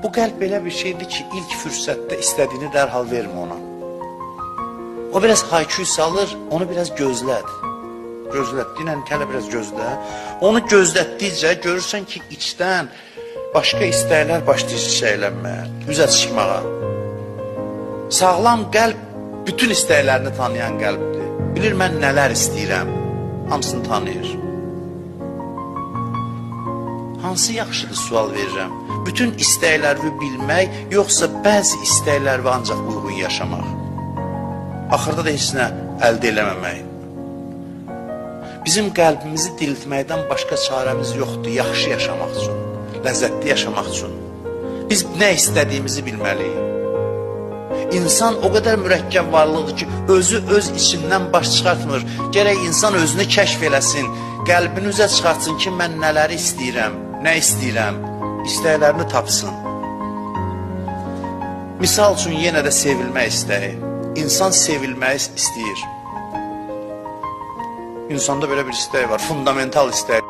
Bu qəlb belə bir şeydir ki, ilk fürsətdə istədiyini dərhal vermə ona. O biraz hayküy salır, onu biraz gözləd. Gözlətdiyin hələ biraz gözlə. Onu gözlətdikcə görürsən ki, içdən başqa istəklər başlayır çiçəklənməyə, üzə çıxmağa. Sağlam qəlb bütün istəklərini tanıyan qəlbdir. Bilir mən nələr istəyirəm, hamısını tanıyır. Hansı yaxşıdır sual verirəm? Bütün istəkləri bilmək, yoxsa bəzi istəkləri ancaq uyğun yaşamaq? Axırda da heç nə əldə eləməmək. Bizim qəlbimizi diriltməkdən başqa çarəmiz yoxdur yaxşı yaşamaq üçün, ləzzətli yaşamaq üçün. Biz nə istədiyimizi bilməliyik. İnsan o qədər mürəkkəb varlıqdır ki, özü öz içindən baş çıxartmır. Gərək insan özünü kəşf eləsin, qəlbini üzə çıxartsın ki, mən nələri istəyirəm, nə istəyirəm, istəklərini tapsın. Misal üçün yenə də sevilmək istəyi. İnsan sevilməyi istəyir. İnsanda belə bir istək var, fundamental istək.